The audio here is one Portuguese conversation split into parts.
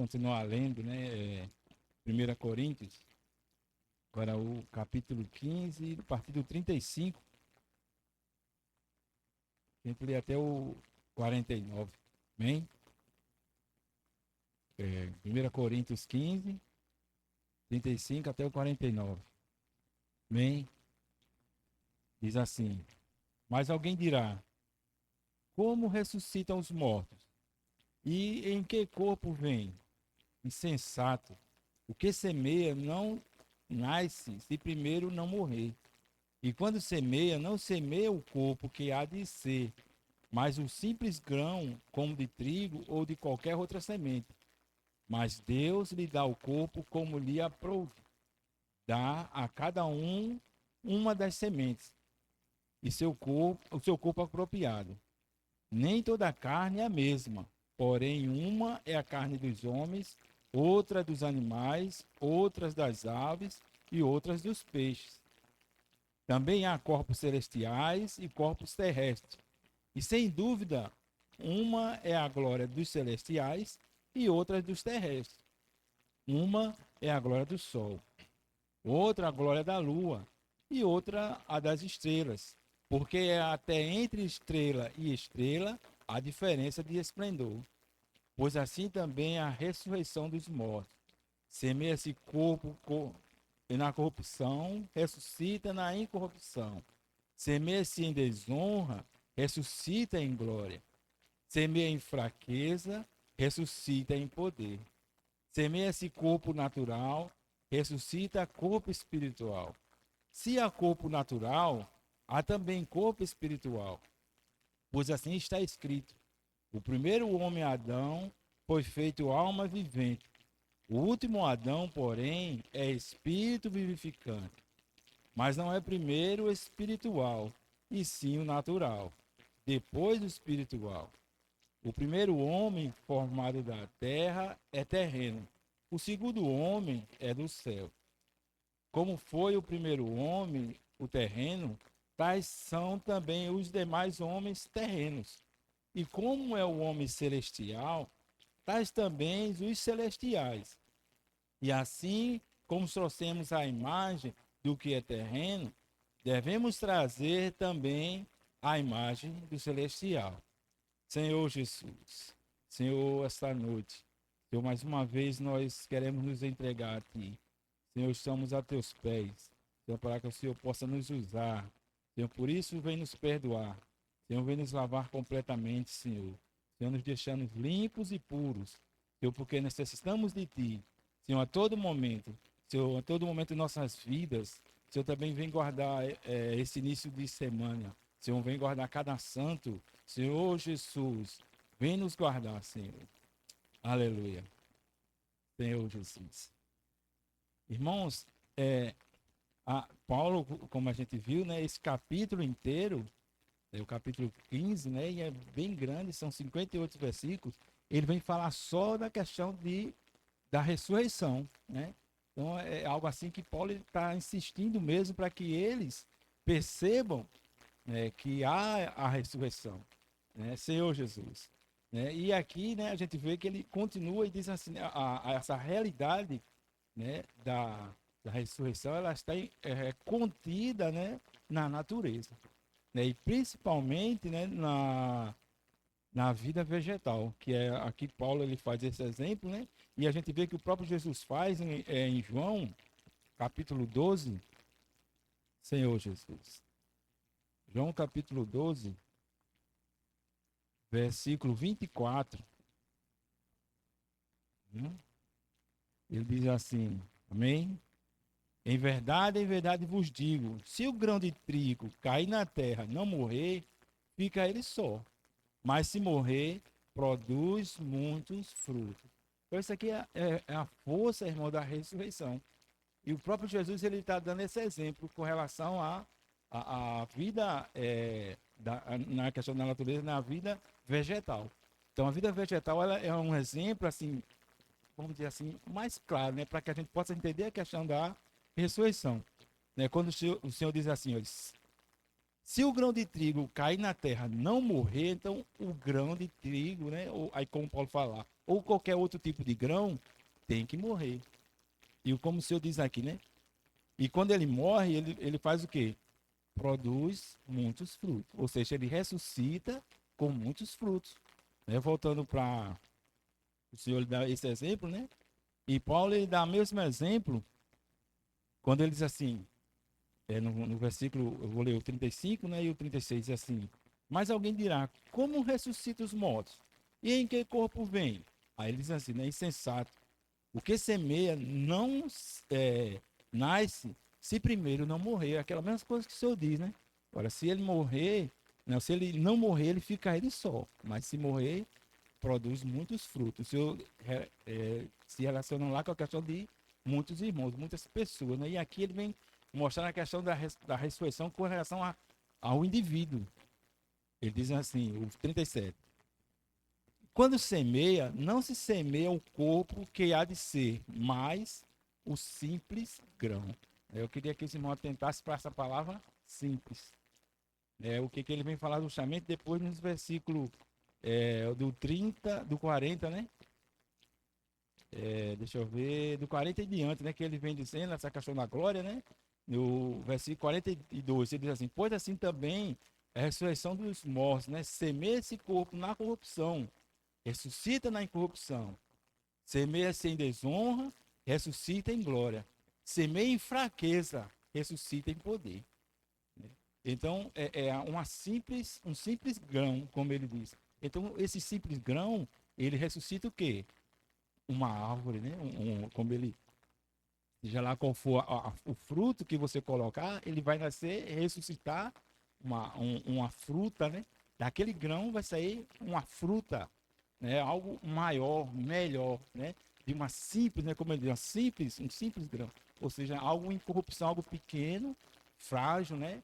continuar lendo, né? 1 Coríntios, agora o capítulo 15, a partir do 35, a gente lê até o 49. Amém? 1 Coríntios 15, 35 até o 49. Amém? Diz assim: Mas alguém dirá: Como ressuscitam os mortos? E em que corpo vem? Insensato. O que semeia não nasce se primeiro não morrer. E quando semeia, não semeia o corpo que há de ser, mas o simples grão, como de trigo ou de qualquer outra semente. Mas Deus lhe dá o corpo como lhe aprouve. Dá a cada um uma das sementes, e o seu corpo apropriado. Nem toda a carne é a mesma, porém uma é a carne dos homens, outra dos animais, outras das aves e outras dos peixes. Também há corpos celestiais e corpos terrestres. E sem dúvida, uma é a glória dos celestiais e outra dos terrestres. Uma é a glória do sol, outra a glória da lua e outra a das estrelas, porque é até entre estrela e estrela a diferença de esplendor. Pois assim também a ressurreição dos mortos. Semeia-se corpo na corrupção, ressuscita na incorrupção. Semeia-se em desonra, ressuscita em glória. Semeia em fraqueza, ressuscita em poder. Semeia-se corpo natural, ressuscita corpo espiritual. Se há corpo natural, há também corpo espiritual. Pois assim está escrito: o primeiro homem Adão foi feito alma vivente. O último Adão, porém, é espírito vivificante. Mas não é primeiro o espiritual, e sim o natural. Depois o espiritual. O primeiro homem formado da terra é terreno. O segundo homem é do céu. Como foi o primeiro homem, o terreno, tais são também os demais homens terrenos. E como é o homem celestial, tais também os celestiais. E assim como trouxemos a imagem do que é terreno, devemos trazer também a imagem do celestial. Senhor Jesus, Senhor, esta noite, Senhor, mais uma vez nós queremos nos entregar a Ti. Senhor, estamos a Teus pés, Senhor, para que o Senhor possa nos usar. Senhor, por isso vem nos perdoar. Senhor, vem nos lavar completamente, Senhor. Senhor, nos deixando limpos e puros. Senhor, porque necessitamos de Ti. Senhor, a todo momento, Senhor, a todo momento de nossas vidas, Senhor, também vem guardar esse início de semana. Senhor, vem guardar cada santo. Senhor Jesus, vem nos guardar, Senhor. Aleluia. Senhor Jesus. Irmãos, Paulo, como a gente viu, né, esse capítulo inteiro, o capítulo 15, né, e é bem grande, são 58 versículos, ele vem falar só da questão da ressurreição, né? Então é algo assim que Paulo está insistindo mesmo para que eles percebam, que há a ressurreição, né? Senhor Jesus. Né? E aqui, né, a gente vê que ele continua e diz assim, essa realidade, né, da ressurreição, ela está contida, né, na natureza, né, e principalmente, né, na vida vegetal, que é aqui Paulo ele faz esse exemplo, né, e a gente vê que o próprio Jesus faz em João, capítulo 12, Senhor Jesus. João capítulo 12, versículo 24, né? Ele diz assim, amém? Em verdade vos digo, se o grão de trigo cair na terra e não morrer, fica ele só. Mas se morrer, produz muitos frutos. Então isso aqui é a força, irmão, da ressurreição. E o próprio Jesus ele está dando esse exemplo com relação à vida, na questão da natureza, na vida vegetal. Então a vida vegetal ela é um exemplo, assim, vamos dizer assim, mais claro, né, para que a gente possa entender a questão da ressurreição. Né? Quando o Senhor diz assim, ó, se o grão de trigo cair na terra não morrer, então o grão de trigo, né, ou, aí como Paulo fala, ou qualquer outro tipo de grão, tem que morrer. E como o Senhor diz aqui, né? E quando ele morre, ele faz o quê? Produz muitos frutos. Ou seja, ele ressuscita com muitos frutos. Né? Voltando para o Senhor dar esse exemplo, né? E Paulo ele dá o mesmo exemplo quando ele diz assim, no versículo, eu vou ler o 35, né, e o 36, diz assim: mas alguém dirá, como ressuscita os mortos? E em que corpo vem? Aí ele diz assim, né, insensato. O que semeia não nasce se primeiro não morrer. Aquela mesma coisa que o Senhor diz, né? Agora, se ele morrer, não, se ele não morrer, ele fica ele só. Mas se morrer, produz muitos frutos. O Senhor se relaciona lá com a questão de muitos irmãos, muitas pessoas, né? E aqui ele vem mostrar a questão da ressurreição com relação ao indivíduo. Ele diz assim, o 37. Quando semeia, não se semeia o corpo que há de ser, mas o simples grão. Eu queria que esse irmão atentasse para essa palavra simples. O que ele vem falar justamente depois nos versículos do 30, do 40, né? Deixa eu ver, do 40 em diante, né? Que ele vem dizendo essa questão da glória, né? No versículo 42, ele diz assim: pois assim também é a ressurreição dos mortos, né? Semeia esse corpo na corrupção, ressuscita na incorrupção. Semeia-se em desonra, ressuscita em glória. Semeia em fraqueza, ressuscita em poder. Então, um simples grão, como ele diz. Então, esse simples grão, ele ressuscita o quê? Uma árvore, né? Como ele, seja lá qual for o fruto que você colocar, ele vai nascer, ressuscitar uma fruta, né? Daquele grão vai sair uma fruta, né? Algo maior, melhor, né? De uma simples, né? Como ele diz, um simples grão. Ou seja, algo em corrupção, algo pequeno, frágil, né?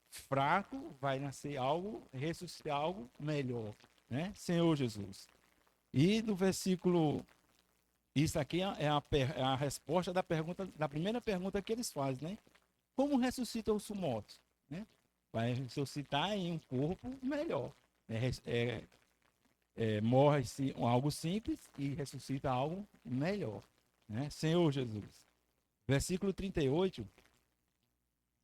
Fraco, vai nascer algo, ressuscitar algo melhor, né? Senhor Jesus. E no versículo, isso aqui é a resposta da pergunta, da primeira pergunta que eles fazem, né? Como ressuscita os mortos, né? Vai ressuscitar em um corpo melhor. Morre-se algo simples e ressuscita algo melhor, né? Senhor Jesus. Versículo 38,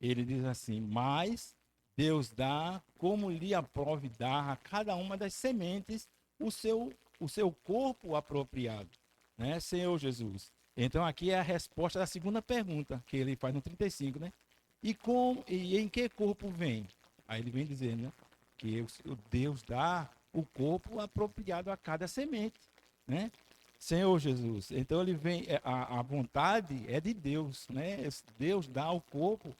ele diz assim: mas Deus dá como lhe aprove dar a cada uma das sementes o seu corpo apropriado, né, Senhor Jesus? Então aqui é a resposta da segunda pergunta que ele faz no 35, né? E em que corpo vem? Aí ele vem dizendo, né, que o Deus dá o corpo apropriado a cada semente, né? Senhor Jesus. Então ele vem, a vontade é de Deus, né? Deus dá o corpo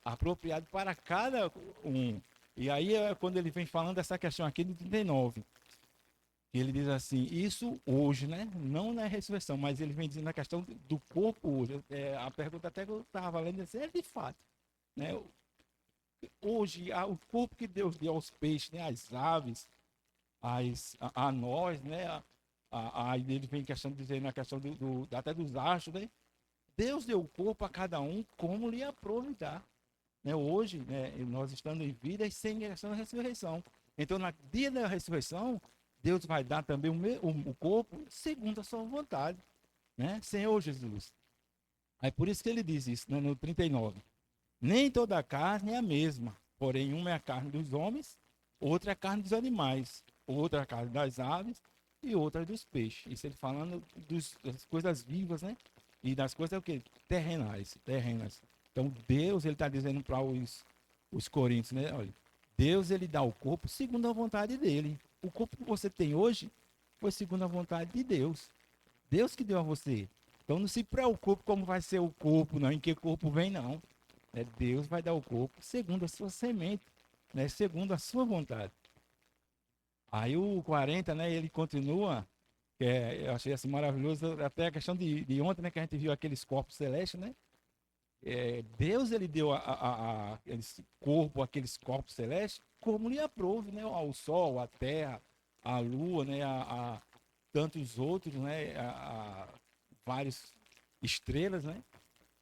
apropriado para cada um. E aí é quando ele vem falando dessa questão aqui do 39. Ele diz assim, isso hoje, né? Não na ressurreição, mas ele vem dizendo a questão do corpo hoje. A pergunta até que eu estava lendo é de fato, né? Hoje, o corpo que Deus deu aos peixes, né? Às aves, a nós, né? Aí ele vem questão dizendo a questão até dos astros, né? Deus deu o corpo a cada um como lhe aprove dar. Né? Hoje, né, nós estamos em vida e sem questão da ressurreição. Então, no dia da ressurreição, Deus vai dar também o corpo segundo a sua vontade, né? Senhor Jesus. Aí por isso que ele diz isso, né, no 39. Nem toda a carne é a mesma, porém uma é a carne dos homens, outra é a carne dos animais, outra é a carne das aves e outra é dos peixes. Isso ele falando das coisas vivas, né? E das coisas o quê? Terrenas. Então Deus ele está dizendo para os coríntios, né? Olha, Deus ele dá o corpo segundo a vontade dele. O corpo que você tem hoje foi segundo a vontade de Deus. Deus que deu a você. Então não se preocupe como vai ser o corpo, não, em que corpo vem, não. Deus vai dar o corpo segundo a sua semente, né? Segundo a sua vontade. Aí o 40, né, ele continua, eu achei assim maravilhoso, até a questão de ontem, né, que a gente viu aqueles corpos celestes, né? Deus ele deu esse corpo, aqueles corpos celestes, como lhe aprove, né? Ao sol, à terra, à lua, né? A tantos outros, né? Várias estrelas, né?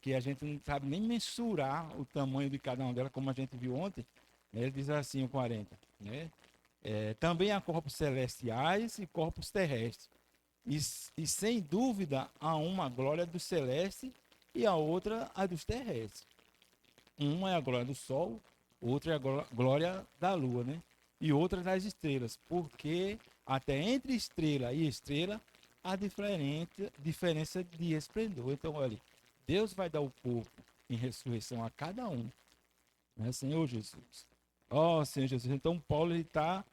Que a gente não sabe nem mensurar o tamanho de cada uma delas, como a gente viu ontem. Né? Ele diz assim, o 40, né? Também há corpos celestiais e corpos terrestres. e sem dúvida há uma glória do celeste e a outra a dos terrestres. Uma é a glória do sol, outra é a glória da lua, né? E outra das estrelas, porque até entre estrela e estrela há diferença de esplendor. Então, olha, Deus vai dar o corpo em ressurreição a cada um, né, Senhor Jesus? Ó, Senhor Jesus. Então, Paulo está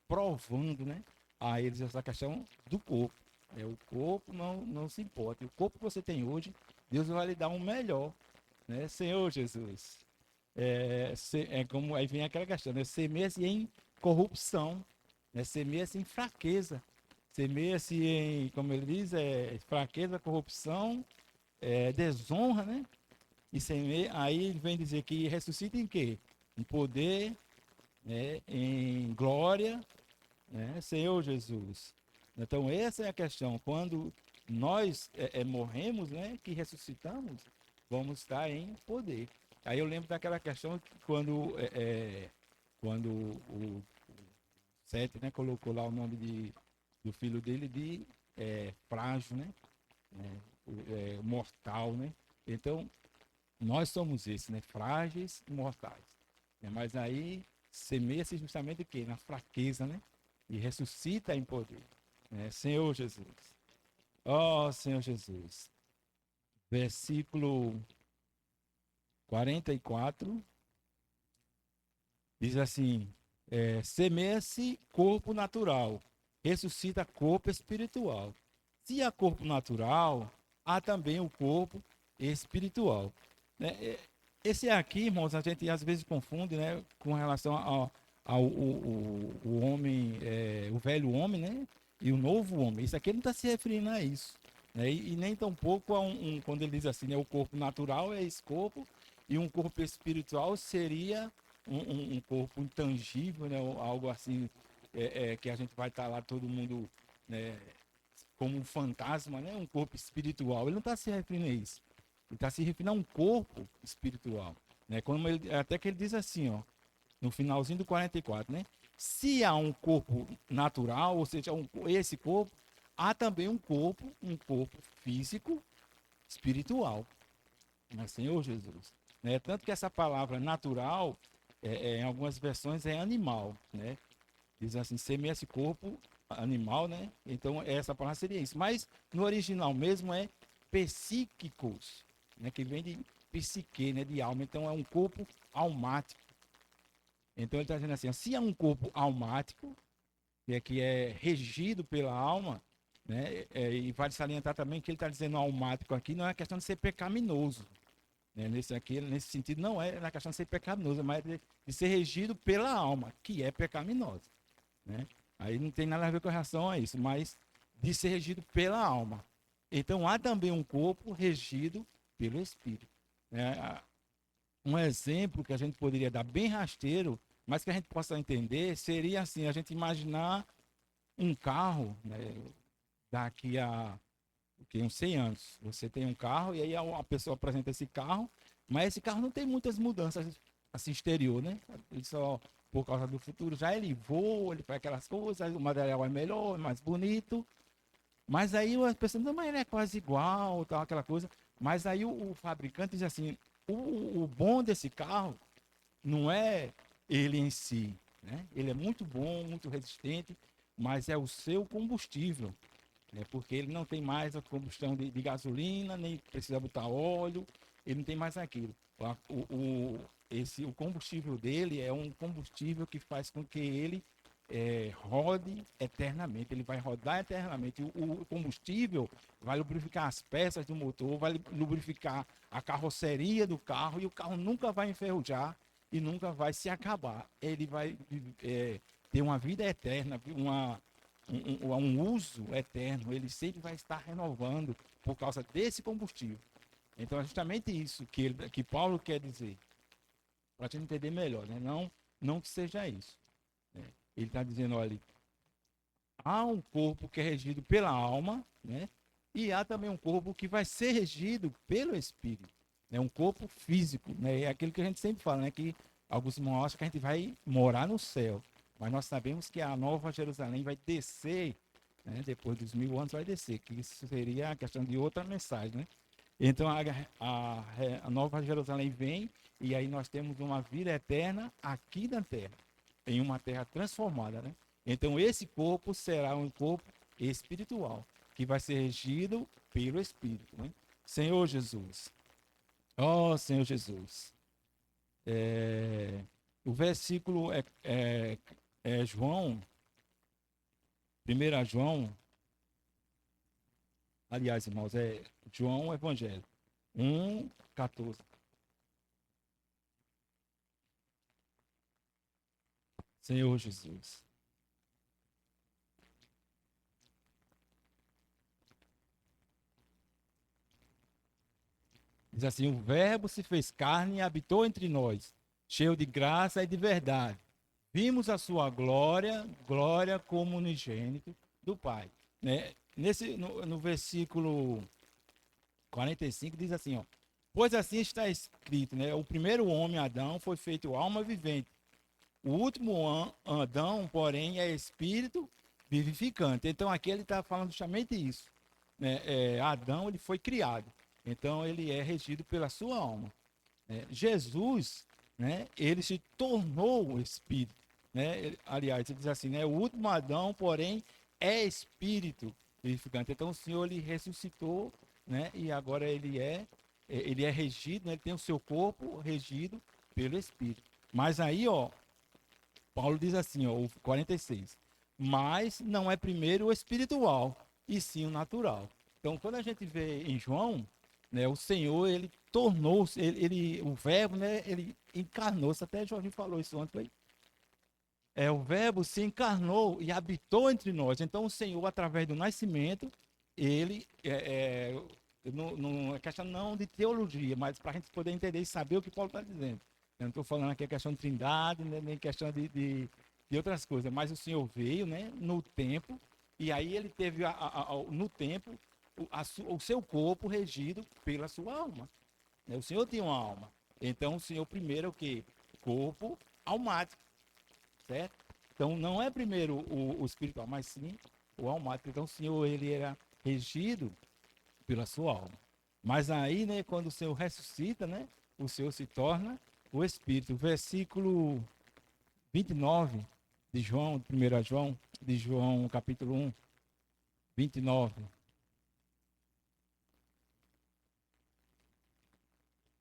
provando, né, a eles essa questão do corpo. O corpo não se importa. O corpo que você tem hoje, Deus vai lhe dar um melhor, né, Senhor Jesus? Como aí vem aquela questão, né? Semeia-se em corrupção, né? Semeia-se em fraqueza, semeia-se em, como ele diz, fraqueza, corrupção, desonra, né? E semeia, aí ele vem dizer que ressuscita em quê? Em poder, né? Em glória, né? Senhor Jesus. Então essa é a questão. Quando nós morremos, né? Que ressuscitamos, vamos estar em poder. Aí eu lembro daquela questão que quando o Sete, né, colocou lá o nome do filho dele de frágil, né? Mortal, né? Então, nós somos esses, né? Frágeis e mortais. Mas aí semeia-se justamente o quê? Na fraqueza, né? E ressuscita em poder. Senhor Jesus. Ó Senhor Jesus. Versículo 44 diz assim: semeia-se corpo natural, ressuscita corpo espiritual. Se há corpo natural, há também o corpo espiritual. Esse aqui, irmãos, a gente às vezes confunde, né, com relação ao o homem, o velho homem, né, e o novo homem. Isso aqui não está se referindo a isso, né, e nem tampouco a quando ele diz assim, né, o corpo natural é esse corpo e um corpo espiritual seria um corpo intangível, né, algo assim, que a gente vai estar lá todo mundo, né, como um fantasma, né, um corpo espiritual. Ele não está se referindo a isso. Ele está se referindo a um corpo espiritual, né? Até que ele diz assim, ó, no finalzinho do 44, né? Se há um corpo natural, ou seja, esse corpo, há também um corpo físico, espiritual, né? Senhor Jesus, né? Tanto que essa palavra natural, em algumas versões é animal, né? Diz assim, semeia esse corpo animal, né? Então essa palavra seria isso. Mas no original mesmo é psíquicos, né? Que vem de psique, né? De alma. Então é um corpo almático. Então ele está dizendo assim, se é um corpo almático, que é regido pela alma, né? E vale salientar também que ele está dizendo almático aqui, não é questão de ser pecaminoso. Né? Nesse sentido, não é na questão de ser pecaminoso, mas de ser regido pela alma, que é pecaminosa. Né? Aí não tem nada a ver com relação a isso, mas de ser regido pela alma. Então há também um corpo regido pelo Espírito. Né? Um exemplo que a gente poderia dar bem rasteiro, mas que a gente possa entender, seria assim, a gente imaginar um carro, né, daqui a uns 100 anos. Você tem um carro e aí a pessoa apresenta esse carro, mas esse carro não tem muitas mudanças assim exterior, né? Ele só por causa do futuro já ele voa, ele faz aquelas coisas, o material é melhor, é mais bonito. Mas aí as pessoas, não, mas ele é quase igual, tal, aquela coisa. Mas aí o fabricante diz assim, o bom desse carro não é ele em si, né? Ele é muito bom, muito resistente, mas é o seu combustível, né? Porque ele não tem mais a combustão de gasolina, nem precisa botar óleo, ele não tem mais aquilo. O combustível dele é um combustível que faz com que ele rode eternamente, ele vai rodar eternamente. O combustível vai lubrificar as peças do motor, vai lubrificar a carroceria do carro e o carro nunca vai enferrujar e nunca vai se acabar. Ele vai ter uma vida eterna, um uso eterno, ele sempre vai estar renovando por causa desse combustível. Então é justamente isso que Paulo quer dizer, para a gente entender melhor, né? Não que seja isso. Né? Ele está dizendo, olha, há um corpo que é regido pela alma, né? E há também um corpo que vai ser regido pelo Espírito. É um corpo físico, né? É aquilo que a gente sempre fala, né? Que alguns irmãos acham que a gente vai morar no céu. Mas nós sabemos que a Nova Jerusalém vai descer né? Depois dos 1000 anos vai descer, que isso seria a questão de outra mensagem, né? Então a Nova Jerusalém vem e aí nós temos uma vida eterna aqui na terra, em uma terra transformada, né? Então esse corpo será um corpo espiritual, que vai ser regido pelo Espírito, né? Senhor Jesus, ó Senhor Jesus, o versículo é João, 1 João, aliás, irmãos, é João Evangelho, 1:14. Senhor Jesus. Diz assim: o Verbo se fez carne e habitou entre nós, cheio de graça e de verdade. Vimos a sua glória, glória como unigênito do Pai. Né? No versículo 45 diz assim, ó, pois assim está escrito, né? O primeiro homem, Adão, foi feito alma vivente. O último Adão, porém, é espírito vivificante. Então aqui ele está falando justamente isso. Né? Adão ele foi criado, então ele é regido pela sua alma. Jesus, né? Ele se tornou o espírito. Né? Aliás, ele diz assim, né? O último Adão, porém, é espírito vivificante. Então o Senhor ele ressuscitou, né? E agora ele é regido, né? Ele tem o seu corpo regido pelo Espírito. Mas aí, ó, Paulo diz assim, ó, o 46, mas não é primeiro o espiritual, e sim o natural. Então, quando a gente vê em João, né, o Senhor, ele tornou-se, o verbo, né, ele encarnou-se, até Jorge falou isso ontem, o verbo se encarnou e habitou entre nós. Então, o Senhor, através do nascimento, ele, não é questão não de teologia, mas para a gente poder entender e saber o que Paulo está dizendo. Eu não estou falando aqui a questão de trindade, né, nem questão de outras coisas, mas o Senhor veio, né, no tempo, e aí ele teve no tempo o seu corpo regido pela sua alma. Né? O Senhor tinha uma alma. Então o Senhor primeiro é o quê? Corpo almático, certo? Então não é primeiro o espiritual, mas sim o almático. Então o Senhor ele era regido pela sua alma. Mas aí, né, quando o Senhor ressuscita, né, o Senhor se torna o Espírito. Versículo 29 de João, 1 João, de João, capítulo 1, 29.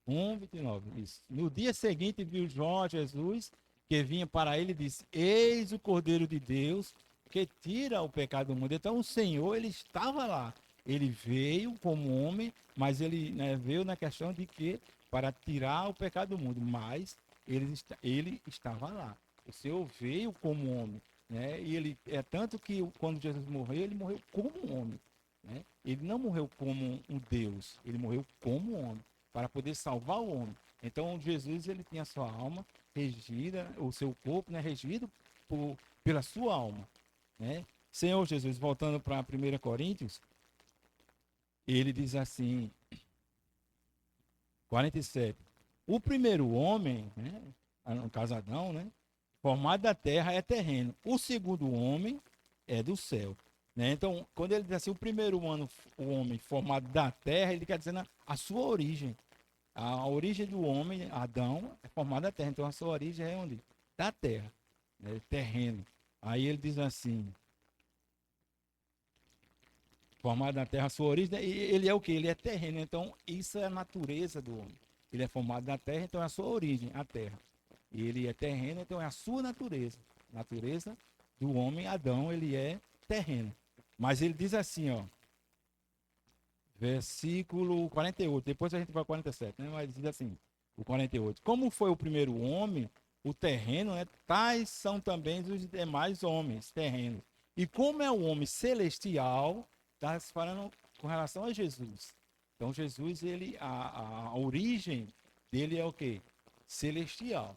1:29, isso. No dia seguinte viu João a Jesus, que vinha para ele e disse, eis o Cordeiro de Deus, que tira o pecado do mundo. Então o Senhor, ele estava lá. Ele veio como homem, mas ele, né, veio na questão de que para tirar o pecado do mundo, mas ele estava lá. O Senhor veio como homem, né? E ele é tanto que quando Jesus morreu, ele morreu como um homem, né? Ele não morreu como um Deus, ele morreu como um homem para poder salvar o homem. Então Jesus ele tinha a sua alma regida, o seu corpo, né, regido pela sua alma, né? Senhor Jesus, voltando para 1 Coríntios, ele diz assim, 47. O primeiro homem, né, no caso Adão, né, formado da terra é terreno. O segundo homem é do céu. Né? Então, quando ele diz assim, o homem formado da terra, ele quer dizer a sua origem. A origem do homem, Adão, é formada da terra. Então, a sua origem é onde? Da terra, né? Terreno. Aí ele diz assim, formado da terra, a sua origem, e ele é o que? Ele é terreno. Então, isso é a natureza do homem. Ele é formado da terra, então é a sua origem, a terra. E ele é terreno, então é a sua natureza. Natureza do homem, Adão, ele é terreno. Mas ele diz assim, ó, versículo 48, depois a gente vai ao 47, né? Mas diz assim, o 48. Como foi o primeiro homem, o terreno, né? Tais são também os demais homens terrenos. E como é o homem celestial, está se falando com relação a Jesus. Então Jesus, ele, a origem dele é o quê? Celestial.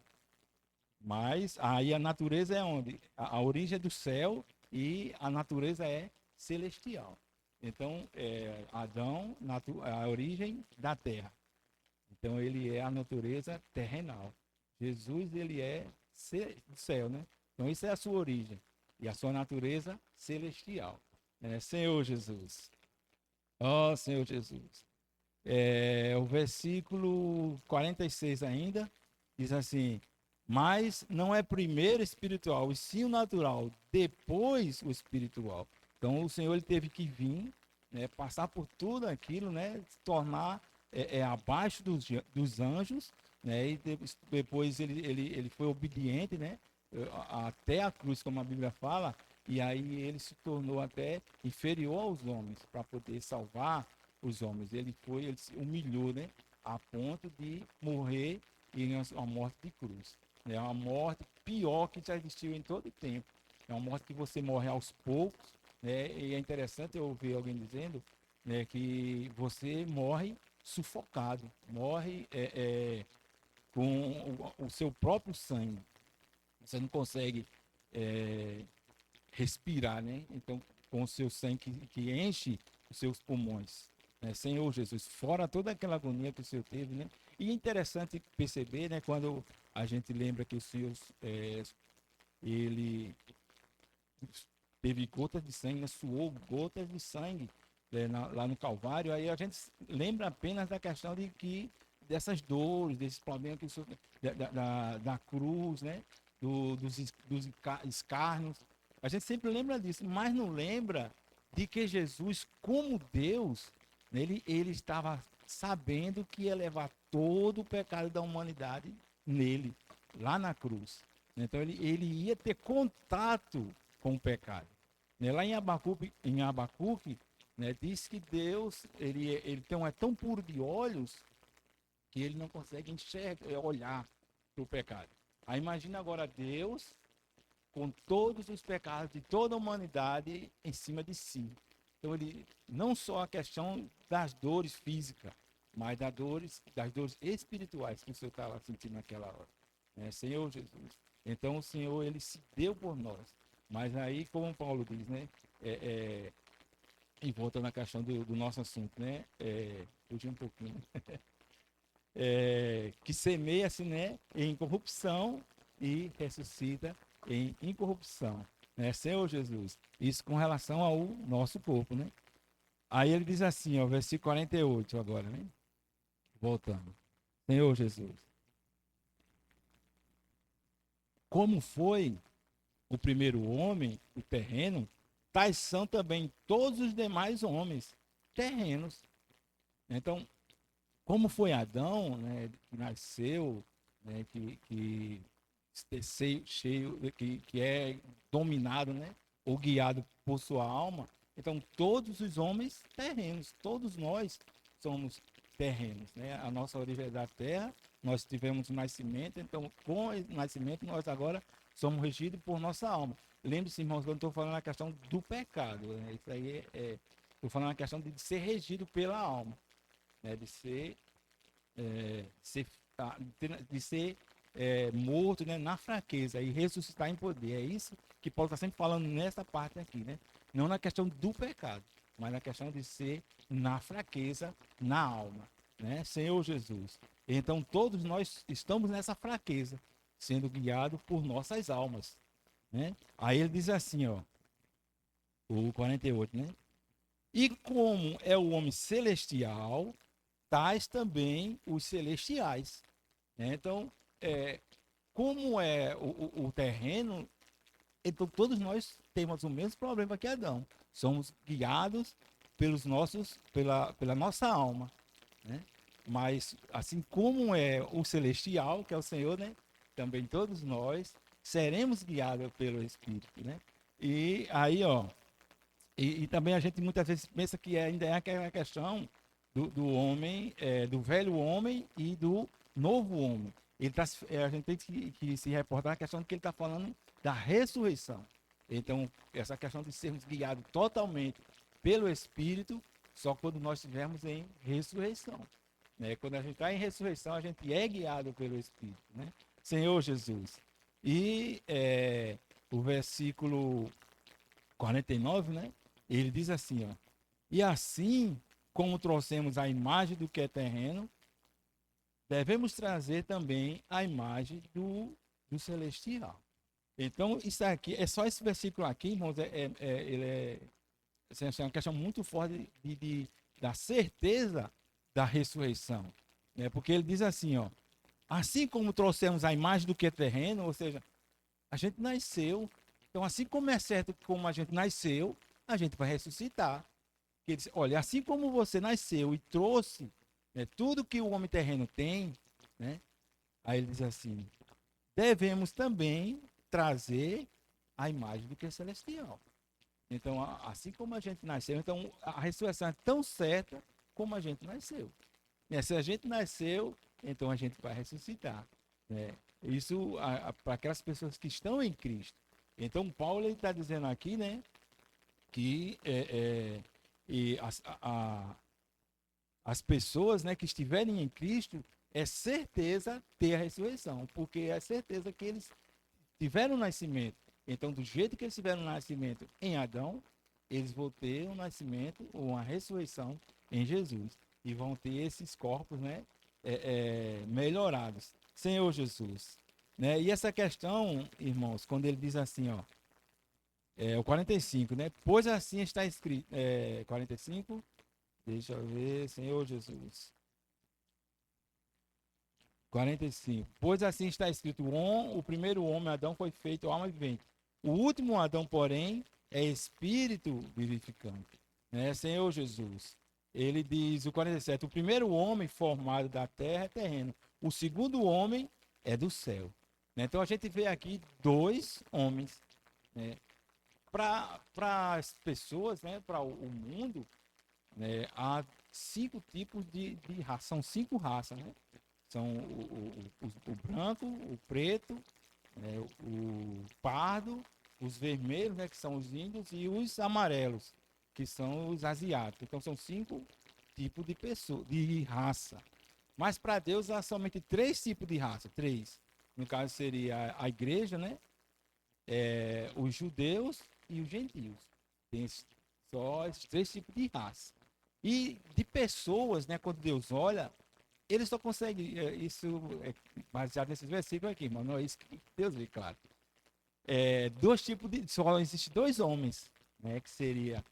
Mas aí a natureza é onde? A origem é do céu e a natureza é celestial. Então, Adão, a origem da terra. Então, ele é a natureza terrenal. Jesus, ele é do céu, né? Então, isso é a sua origem. E a sua natureza celestial. Senhor Jesus. Ó Senhor Jesus. O versículo 46 ainda diz assim: mas não é primeiro espiritual, e sim o natural, depois o espiritual. Então o Senhor ele teve que vir, né, passar por tudo aquilo, né, se tornar abaixo dos anjos, né, e depois ele foi obediente, né, até a cruz, como a Bíblia fala, e aí ele se tornou até inferior aos homens para poder salvar os homens. Ele se humilhou, né, a ponto de morrer em uma morte de cruz. É uma morte pior que já existiu em todo o tempo. É uma morte que você morre aos poucos, né? E é interessante eu ouvir alguém dizendo, né, que você morre sufocado, morre com o seu próprio sangue. Você não consegue respirar, né? Então, com o seu sangue que enche os seus pulmões. Né? Senhor Jesus, fora toda aquela agonia que o Senhor teve, né? E é interessante perceber, né, quando a gente lembra que o Senhor, ele teve gotas de sangue, né, suou gotas de sangue lá no Calvário, aí a gente lembra apenas da questão de que dessas dores, desses problemas que o Senhor, da cruz, né, dos escárnios. A gente sempre lembra disso, mas não lembra de que Jesus, como Deus, ele estava sabendo que ia levar todo o pecado da humanidade nele, lá na cruz. Então ele ia ter contato com o pecado. Lá em Abacuque, né, diz que Deus ele é tão puro de olhos que ele não consegue enxergar, olhar para o pecado. Aí imagina agora Deus com todos os pecados de toda a humanidade em cima de si. Então ele não só a questão das dores físicas, mas das dores espirituais que o Senhor estava sentindo naquela hora. Senhor Jesus. Então o Senhor ele se deu por nós. Mas aí, como Paulo diz, né? E volta na questão do nosso assunto, né? Fugir um pouquinho. Que semeia-se, né, em corrupção e ressuscita em incorrupção, né, Senhor Jesus. Isso com relação ao nosso corpo, né? Aí ele diz assim, ó, versículo 48 agora, né? Voltando. Senhor Jesus. Como foi o primeiro homem, o terreno, tais são também todos os demais homens terrenos. Então, como foi Adão, né, que nasceu, né, que cheio, que é dominado, né, ou guiado por sua alma. Então, todos os homens terrenos, todos nós somos terrenos, né? A nossa origem é da terra, nós tivemos o nascimento, então, com o nascimento, nós agora somos regidos por nossa alma. Lembre-se, irmãos, que eu não estou falando a questão do pecado, né? Isso aí estou falando a questão de ser regido pela alma, né? De ser morto, né, na fraqueza e ressuscitar em poder. É isso que Paulo está sempre falando nessa parte aqui, né? Não na questão do pecado, mas na questão de ser na fraqueza, na alma, né? Senhor Jesus. Então todos nós estamos nessa fraqueza, sendo guiados por nossas almas, né? Aí ele diz assim, ó, o 48, né? E como é o homem celestial, tais também os celestiais. Né? Então, como é o terreno, então todos nós temos o mesmo problema que Adão. Somos guiados pela nossa alma. Né? Mas, assim como é o celestial, que é o Senhor, né? Também todos nós seremos guiados pelo Espírito. Né? E aí, ó, e também a gente muitas vezes pensa que ainda é aquela questão do homem, do velho homem e do novo homem. A gente tem que se reportar a questão de que ele está falando da ressurreição. Então, essa questão de sermos guiados totalmente pelo Espírito, só quando nós estivermos em ressurreição. Né? Quando a gente está em ressurreição, a gente é guiado pelo Espírito. Né? Senhor Jesus. E o versículo 49, né? Ele diz assim, ó. E assim como trouxemos a imagem do que é terreno, devemos trazer também a imagem do celestial. Então, isso aqui, é só esse versículo aqui, irmãos, ele é uma questão muito forte da certeza da ressurreição. Né? Porque ele diz assim, ó, assim como trouxemos a imagem do que é terreno, ou seja, a gente nasceu, então assim como é certo como a gente nasceu, a gente vai ressuscitar. Ele diz, olha, assim como você nasceu e trouxe, né, tudo que o homem terreno tem, né? Aí ele diz assim, devemos também trazer a imagem do que é celestial. Então, assim como a gente nasceu, então a ressurreição é tão certa como a gente nasceu. Né? Se a gente nasceu, então a gente vai ressuscitar. Né? Isso para aquelas pessoas que estão em Cristo. Então, Paulo está dizendo aqui, né, que e as pessoas, né, que estiverem em Cristo, é certeza ter a ressurreição, porque é certeza que eles tiveram um nascimento. Então, do jeito que eles tiveram um nascimento em Adão, eles vão ter um nascimento ou uma ressurreição em Jesus. E vão ter esses corpos, né, melhorados. Senhor Jesus. Né? E essa questão, irmãos, quando ele diz assim, ó, o 45, né? Pois assim está escrito. 45, deixa eu ver, Senhor Jesus. 45. Pois assim está escrito: o primeiro homem, Adão, foi feito alma vivente. O último Adão, porém, é espírito vivificante. Né? Senhor Jesus. Ele diz, o 47, o primeiro homem formado da terra é terreno. O segundo homem é do céu. Né? Então a gente vê aqui dois homens. Né? Para as pessoas, né? Para o mundo, né? Há 5 tipos de raça. São 5 raças, né? São o branco, o preto, né, o pardo, os vermelhos, né, que são os índios, e os amarelos, que são os asiáticos. Então são 5 tipos de pessoa, de raça. Mas para Deus há somente 3 tipos de raça, 3. No caso seria a igreja, né? Os judeus e os gentios. Tem só esses 3 tipos de raça. E de pessoas, né, quando Deus olha, ele só consegue, isso é baseado nesses versículos aqui, mas não é isso que Deus vê, claro. Dois tipos de, só existe 2 homens, né, que seria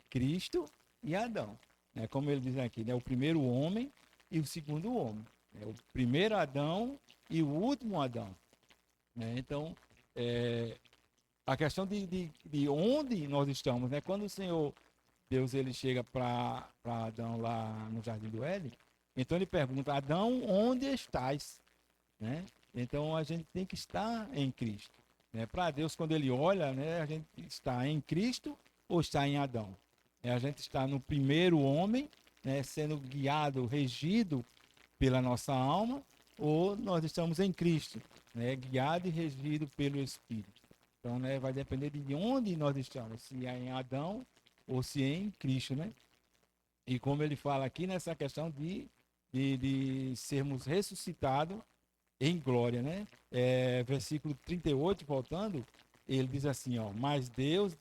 Cristo e Adão. Né, como ele diz aqui, né, o primeiro homem e o segundo homem. Né, o primeiro Adão e o último Adão. Né, então, a questão de onde nós estamos, né, quando o Senhor Deus ele chega para Adão lá no Jardim do Éden, então ele pergunta, Adão, onde estás? Né? Então a gente tem que estar em Cristo. Né? Para Deus, quando ele olha, né, a gente está em Cristo ou está em Adão? A gente está no primeiro homem, né, sendo guiado, regido pela nossa alma, ou nós estamos em Cristo, né, guiado e regido pelo Espírito. Então, né, vai depender de onde nós estamos, se é em Adão ou se é em Cristo, né? E como ele fala aqui nessa questão de sermos ressuscitados em glória, né? Versículo 38, voltando, ele diz assim, ó, mas Deus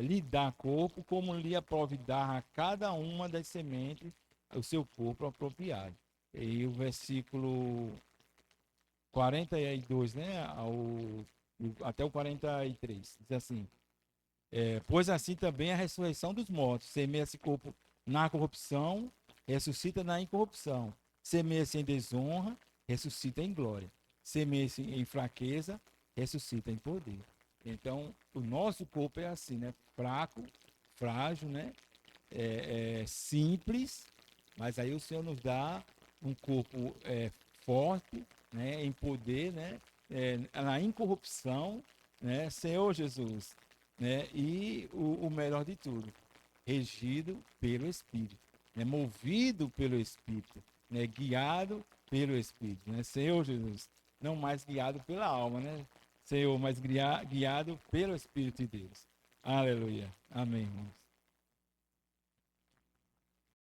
lhe dá corpo como lhe aprove dar a cada uma das sementes o seu corpo apropriado. E o versículo 42, né, até o 43, diz assim, pois assim também a ressurreição dos mortos, semeia-se corpo na corrupção, ressuscita na incorrupção, semeia-se em desonra, ressuscita em glória, semeia-se em fraqueza, ressuscita em poder. Então, o nosso corpo é assim, né? Fraco, frágil, né? Simples, mas aí o Senhor nos dá um corpo forte, né? Em poder, né? Na incorrupção, né? Senhor Jesus, né? E o melhor de tudo, regido pelo Espírito, né? Movido pelo Espírito, né? Guiado pelo Espírito, né? Senhor Jesus, não mais guiado pela alma, né? Senhor, mas guiado pelo Espírito de Deus. Aleluia. Amém, irmãos.